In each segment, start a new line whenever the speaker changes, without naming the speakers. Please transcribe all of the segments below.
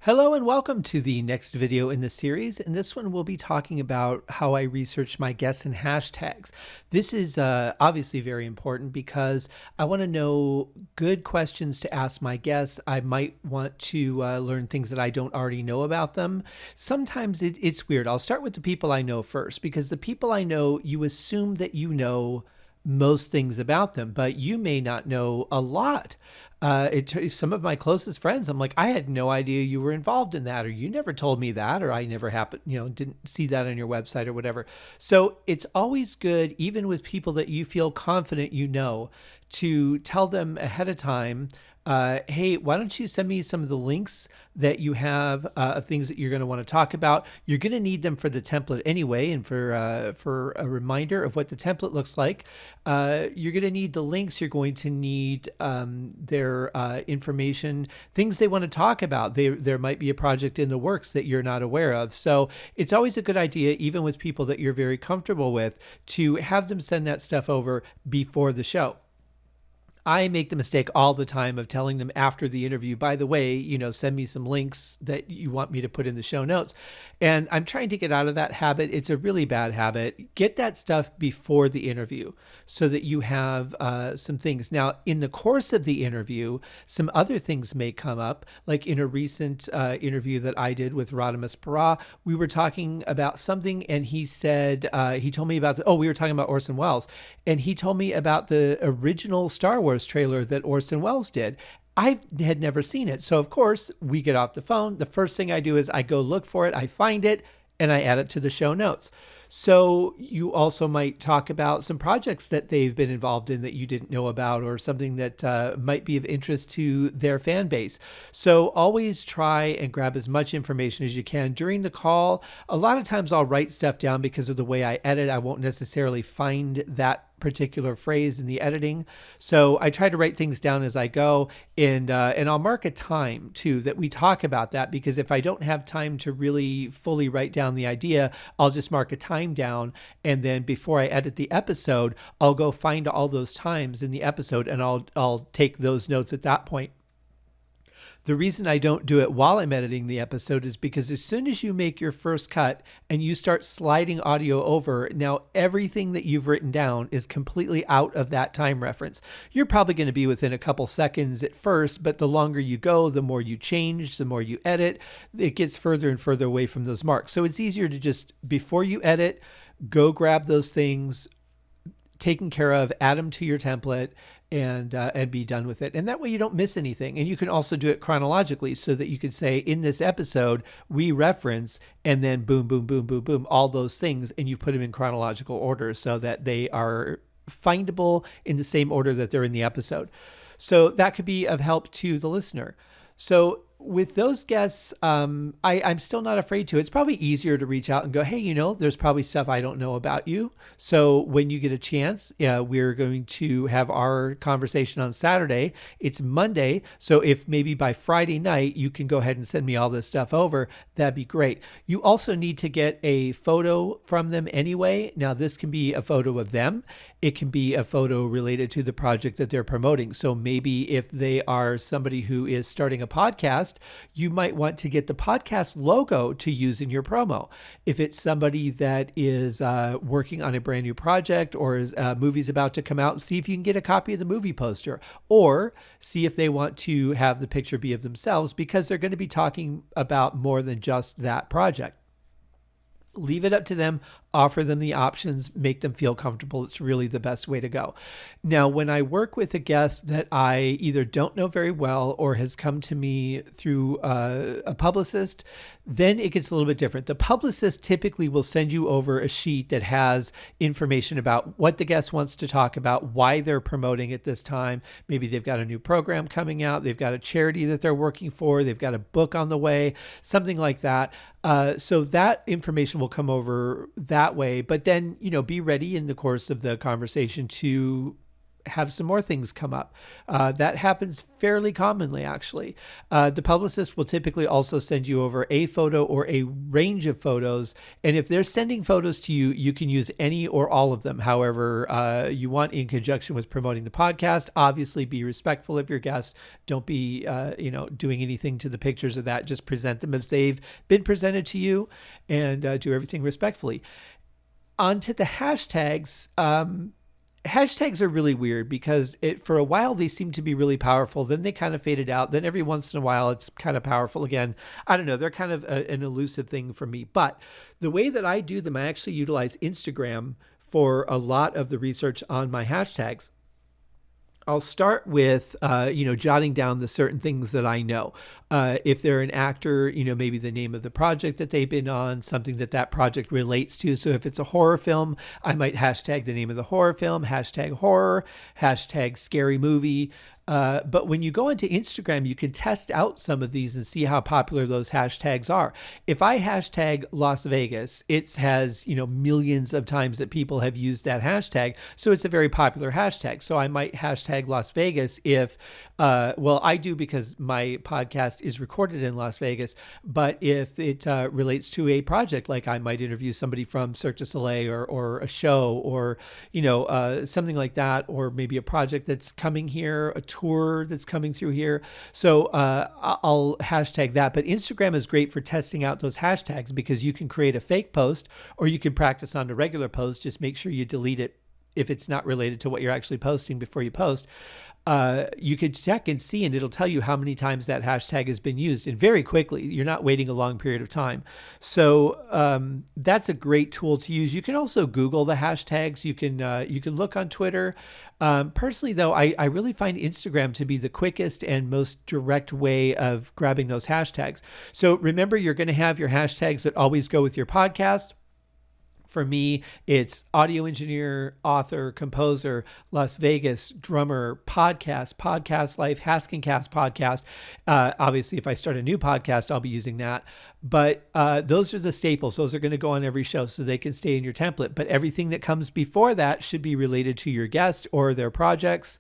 Hello and welcome to the next video in the series. In this one, we'll be talking about how I research my guests and hashtags. This is obviously very important because I want to know good questions to ask my guests. I might want to learn things that I don't already know about them. Sometimes it's weird. I'll start with the people I know first because the people I know, you assume that you know most things about them, but you may not know a lot. Some of my closest friends, I'm like, I had no idea you were involved in that, or you never told me that, or I never happened, didn't see that on your website or whatever. So it's always good, even with people that you feel confident to tell them ahead of time, hey, why don't you send me some of the links that you have of things that you're going to want to talk about. You're going to need them for the template anyway, and for a reminder of what the template looks like. You're going to need the links. You're going to need their information, things they want to talk about. There might be a project in the works that you're not aware of. So it's always a good idea, even with people that you're very comfortable with, to have them send that stuff over before the show. I make the mistake all the time of telling them after the interview, by the way, send me some links that you want me to put in the show notes. And I'm trying to get out of that habit. It's a really bad habit. Get that stuff before the interview so that you have some things. Now, in the course of the interview, some other things may come up. Like in a recent interview that I did with Rodimus Parra, we were talking about something and he said, he told me about, we were talking about Orson Welles. And he told me about the original Star Wars trailer that Orson Welles did. I had never seen it. So of course we get off the phone. The first thing I do is I go look for it. I find it and I add it to the show notes. So you also might talk about some projects that they've been involved in that you didn't know about, or something that might be of interest to their fan base. So always try and grab as much information as you can during the call. A lot of times I'll write stuff down because of the way I edit. I won't necessarily find that particular phrase in the editing. So I try to write things down as I go, and I'll mark a time too that we talk about that, because if I don't have time to really fully write down the idea, I'll just mark a time down, and then before I edit the episode, I'll go find all those times in the episode and I'll take those notes at that point. The reason I don't do it while I'm editing the episode is because as soon as you make your first cut and you start sliding audio over, now everything that you've written down is completely out of that time reference. You're probably going to be within a couple seconds at first, but the longer you go, the more you change, the more you edit, it gets further and further away from those marks. So it's easier to just, before you edit, go grab those things taken care of, add them to your template, and be done with it. And that way you don't miss anything. And you can also do it chronologically so that you can say, in this episode, we reference, and then boom, boom, boom, boom, boom, all those things. And you put them in chronological order so that they are findable in the same order that they're in the episode. So that could be of help to the listener. So with those guests, I'm still not afraid to. It's probably easier to reach out and go, hey, there's probably stuff I don't know about you. So when you get a chance, we're going to have our conversation on Saturday. It's Monday. So if maybe by Friday night, you can go ahead and send me all this stuff over, that'd be great. You also need to get a photo from them anyway. Now, this can be a photo of them. It can be a photo related to the project that they're promoting. So maybe if they are somebody who is starting a podcast, you might want to get the podcast logo to use in your promo. If it's somebody that is working on a brand new project, or a movie's about to come out, see if you can get a copy of the movie poster, or see if they want to have the picture be of themselves, because they're going to be talking about more than just that project. Leave it up to them, offer them the options, make them feel comfortable. It's really the best way to go. Now, when I work with a guest that I either don't know very well or has come to me through a publicist, then it gets a little bit different. The publicist typically will send you over a sheet that has information about what the guest wants to talk about, why they're promoting at this time. Maybe they've got a new program coming out, they've got a charity that they're working for, they've got a book on the way, something like that. So that information will come over that way, but then, be ready in the course of the conversation to have some more things come up. That happens fairly commonly, actually. The publicist will typically also send you over a photo or a range of photos. And if they're sending photos to you, you can use any or all of them, however you want, in conjunction with promoting the podcast. Obviously, be respectful of your guests. Don't be, doing anything to the pictures of that. Just present them as they've been presented to you, and do everything respectfully. On to the hashtags. Hashtags are really weird because for a while they seem to be really powerful. Then they kind of faded out. Then every once in a while it's kind of powerful again. I don't know. They're kind of an elusive thing for me. But the way that I do them, I actually utilize Instagram for a lot of the research on my hashtags. I'll start with, jotting down the certain things that I know. If they're an actor, maybe the name of the project that they've been on, something that project relates to. So if it's a horror film, I might hashtag the name of the horror film, hashtag horror, hashtag scary movie. But when you go into Instagram, you can test out some of these and see how popular those hashtags are. If I hashtag Las Vegas, it has, millions of times that people have used that hashtag. So it's a very popular hashtag. So I might hashtag Las Vegas if, I do because my podcast is recorded in Las Vegas. But if it relates to a project, like I might interview somebody from Cirque du Soleil or a show or, something like that, or maybe a project that's coming here, a tour that's coming through here. So I'll hashtag that. But Instagram is great for testing out those hashtags because you can create a fake post or you can practice on the regular post. Just make sure you delete it if it's not related to what you're actually posting before you post. You could check and see, and it'll tell you how many times that hashtag has been used, and very quickly. You're not waiting a long period of time. So that's a great tool to use. You can also Google the hashtags. You can look on Twitter. Personally, though, I really find Instagram to be the quickest and most direct way of grabbing those hashtags. So remember, you're going to have your hashtags that always go with your podcast. For me, it's audio engineer, author, composer, Las Vegas, drummer, podcast life, Haskincast podcast. Obviously, if I start a new podcast, I'll be using that. But those are the staples. Those are going to go on every show so they can stay in your template. But everything that comes before that should be related to your guest or their projects,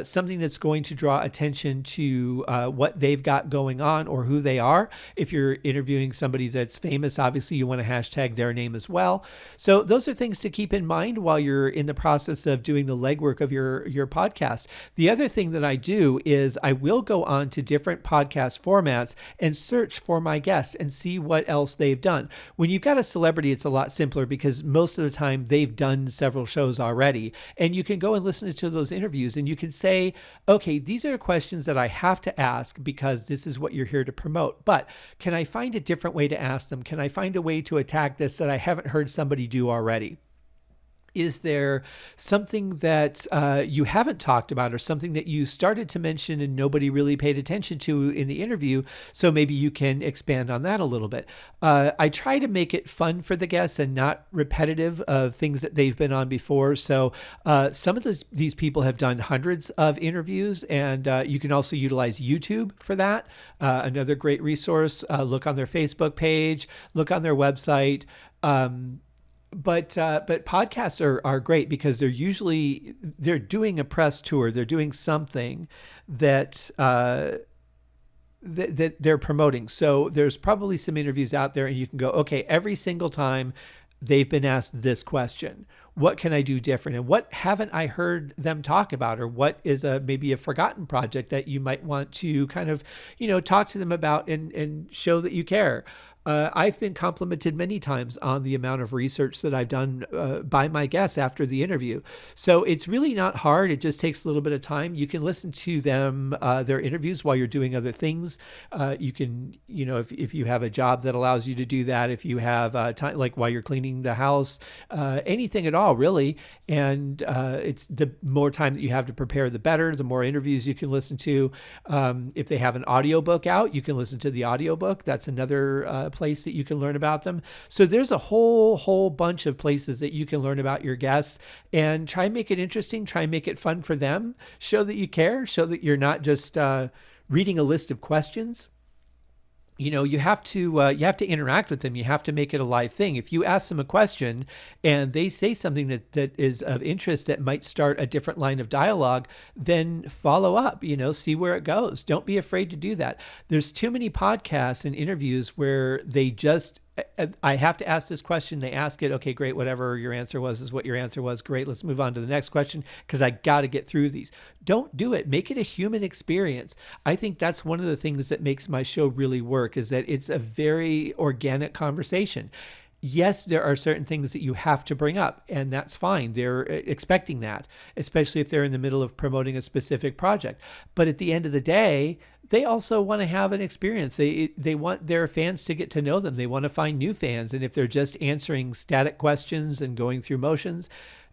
something that's going to draw attention to what they've got going on or who they are. If you're interviewing somebody that's famous, obviously you want to hashtag their name as well. So those are things to keep in mind while you're in the process of doing the legwork of your podcast. The other thing that I do is I will go on to different podcast formats and search for my guests and see what else they've done. When you've got a celebrity, it's a lot simpler because most of the time they've done several shows already. And you can go and listen to those interviews and you can say, okay, these are questions that I have to ask because this is what you're here to promote. But can I find a different way to ask them? Can I find a way to attack this that I haven't heard somebody do already? Is there something that you haven't talked about or something that you started to mention and nobody really paid attention to in the interview? So maybe you can expand on that a little bit. I try to make it fun for the guests and not repetitive of things that they've been on before. So some of these people have done hundreds of interviews, and you can also utilize YouTube for that. Another great resource. Look on their Facebook page, look on their website. But podcasts are great because they're doing a press tour. They're doing something that that they're promoting. So there's probably some interviews out there and you can go, okay, every single time they've been asked this question, what can I do different? And what haven't I heard them talk about? Or what is maybe a forgotten project that you might want to kind of, talk to them about and show that you care. I've been complimented many times on the amount of research that I've done by my guests after the interview. So it's really not hard. It just takes a little bit of time. You can listen to them, their interviews while you're doing other things. You can, if you have a job that allows you to do that, if you have time, like while you're cleaning the house, anything at all, really. And it's the more time that you have to prepare, the better, the more interviews you can listen to. If they have an audiobook out, you can listen to the audiobook. That's another place that you can learn about them. So there's a whole bunch of places that you can learn about your guests and try and make it interesting, try and make it fun for them, show that you care, show that you're not just reading a list of questions. you have to interact with them. You have to make it a live thing. If you ask them a question and they say something that is of interest that might start a different line of dialogue, then follow up, see where it goes. Don't be afraid to do that. There's too many podcasts and interviews where they just, I have to ask this question. They ask it. Okay, great. Whatever your answer was is what your answer was. Great. Let's move on to the next question because I got to get through these. Don't do it. Make it a human experience. I think that's one of the things that makes my show really work, is that it's a very organic conversation. Yes, there are certain things that you have to bring up, and that's fine. They're expecting that, especially if they're in the middle of promoting a specific project. But at the end of the day, they also want to have an experience. They want their fans to get to know them. They want to find new fans. And if they're just answering static questions and going through motions,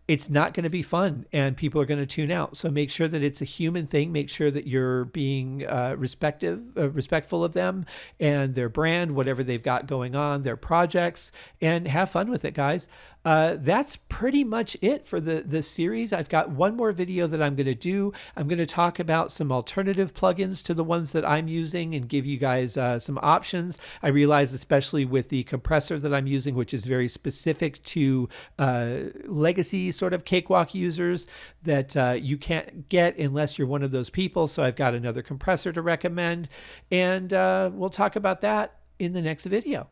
it's not going to be fun and people are going to tune out. So make sure that it's a human thing. Make sure that you're being respectful of them and their brand, whatever they've got going on, their projects, and have fun with it, guys. That's pretty much it for the series. I've got one more video that I'm going to do. I'm going to talk about some alternative plugins to the ones that I'm using and give you guys some options. I realize, especially with the compressor that I'm using, which is very specific to legacy sort of cakewalk users, that you can't get unless you're one of those people. So I've got another compressor to recommend, and we'll talk about that in the next video.